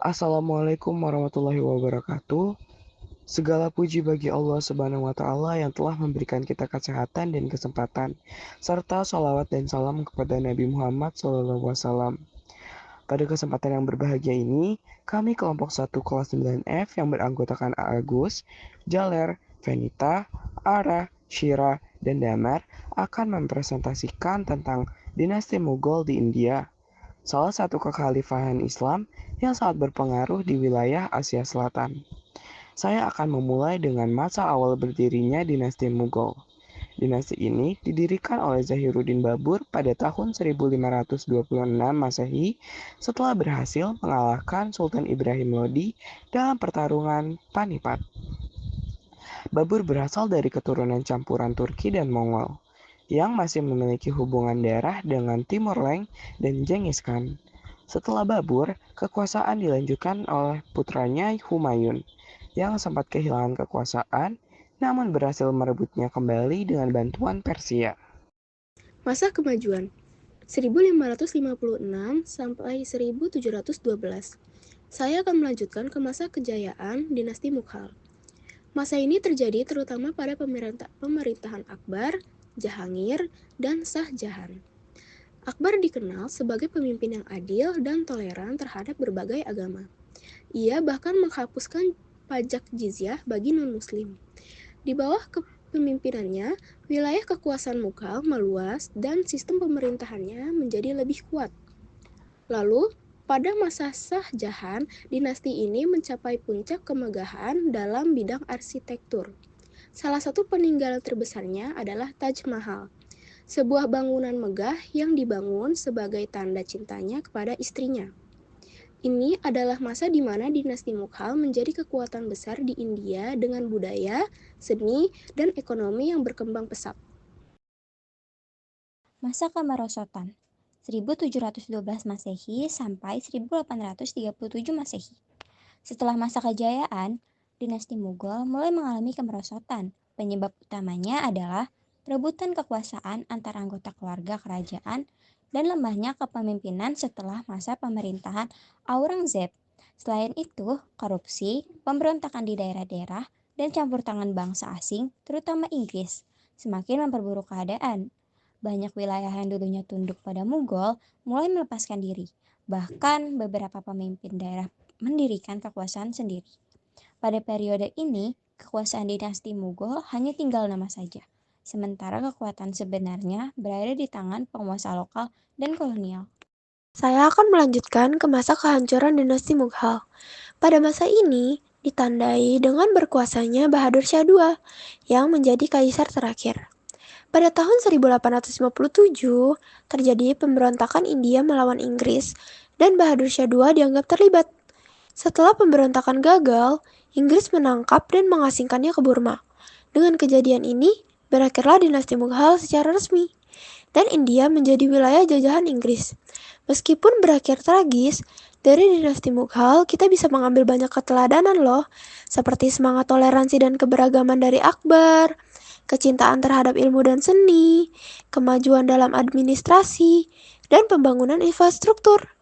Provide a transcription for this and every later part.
Assalamualaikum warahmatullahi wabarakatuh. Segala puji bagi Allah Subhanahu wa Ta'ala yang telah memberikan kita kesehatan dan kesempatan, serta salawat dan salam kepada Nabi Muhammad SAW. Pada kesempatan yang berbahagia ini, kami kelompok 1 kelas 9F yang beranggotakan Agus, Jaler, Venita, Ara, Shira, dan Damar akan mempresentasikan tentang dinasti Mughal di India, salah satu kekhalifahan Islam yang sangat berpengaruh di wilayah Asia Selatan. Saya akan memulai dengan masa awal berdirinya dinasti Mughal. Dinasti ini didirikan oleh Zahiruddin Babur pada tahun 1526 Masehi setelah berhasil mengalahkan Sultan Ibrahim Lodi dalam pertarungan Panipat. Babur berasal dari keturunan campuran Turki dan Mongol yang masih memiliki hubungan darah dengan Timur Leng dan Genghis Khan. Setelah Babur, kekuasaan dilanjutkan oleh putranya Humayun yang sempat kehilangan kekuasaan namun berhasil merebutnya kembali dengan bantuan Persia. Masa kemajuan 1556 sampai 1712. Saya akan melanjutkan ke masa kejayaan dinasti Mughal. Masa ini terjadi terutama pada pemerintahan Akbar, Jahangir, dan Shah Jahan. Akbar dikenal sebagai pemimpin yang adil dan toleran terhadap berbagai agama. Ia bahkan menghapuskan pajak jizyah bagi non-muslim. Di bawah kepemimpinannya, wilayah kekuasaan Mughal meluas dan sistem pemerintahannya menjadi lebih kuat. Lalu, pada masa Shah Jahan, dinasti ini mencapai puncak kemegahan dalam bidang arsitektur. Salah satu peninggalan terbesarnya adalah Taj Mahal, sebuah bangunan megah yang dibangun sebagai tanda cintanya kepada istrinya. Ini adalah masa di mana dinasti Mughal menjadi kekuatan besar di India dengan budaya, seni, dan ekonomi yang berkembang pesat. Masa kemerosotan 1712 Masehi sampai 1837 Masehi. Setelah masa kejayaan, dinasti Mughal mulai mengalami kemerosotan. Penyebab utamanya adalah perebutan kekuasaan antara anggota keluarga kerajaan dan lemahnya kepemimpinan setelah masa pemerintahan Aurangzeb. Selain itu, korupsi, pemberontakan di daerah-daerah, dan campur tangan bangsa asing, terutama Inggris, semakin memperburuk keadaan. Banyak wilayah yang dulunya tunduk pada Mughal mulai melepaskan diri. Bahkan beberapa pemimpin daerah mendirikan kekuasaan sendiri. Pada periode ini, kekuasaan dinasti Mughal hanya tinggal nama saja. Sementara kekuatan sebenarnya berada di tangan penguasa lokal dan kolonial. Saya akan melanjutkan ke masa kehancuran dinasti Mughal. Pada masa ini, ditandai dengan berkuasanya Bahadur Shah II yang menjadi kaisar terakhir. Pada tahun 1857, terjadi pemberontakan India melawan Inggris dan Bahadur Shah II dianggap terlibat. Setelah pemberontakan gagal, Inggris menangkap dan mengasingkannya ke Burma. Dengan kejadian ini, berakhirlah dinasti Mughal secara resmi, dan India menjadi wilayah jajahan Inggris. Meskipun berakhir tragis, dari dinasti Mughal kita bisa mengambil banyak keteladanan loh, seperti semangat toleransi dan keberagaman dari Akbar, kecintaan terhadap ilmu dan seni, kemajuan dalam administrasi, dan pembangunan infrastruktur.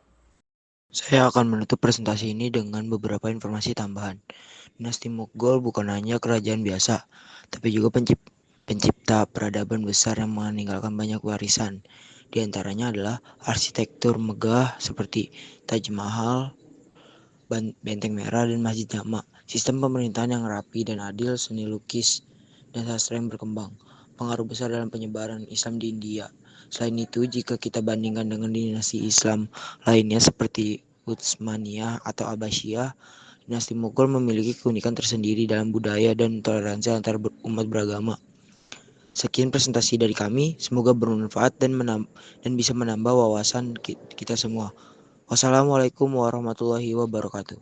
Saya akan menutup presentasi ini dengan beberapa informasi tambahan. Dinasti Mughal bukan hanya kerajaan biasa, tapi juga pencipta peradaban besar yang meninggalkan banyak warisan. Di antaranya adalah arsitektur megah seperti Taj Mahal, Benteng Merah, dan Masjid Jama. Sistem pemerintahan yang rapi dan adil, seni lukis, dan sastra yang berkembang. Pengaruh besar dalam penyebaran Islam di India. Selain itu, jika kita bandingkan dengan dinasti Islam lainnya seperti Utsmaniyah atau Abbasiyah, dinasti Mughal memiliki keunikan tersendiri dalam budaya dan toleransi antar umat beragama. Sekian presentasi dari kami, semoga bermanfaat dan bisa menambah wawasan kita semua. Wassalamualaikum warahmatullahi wabarakatuh.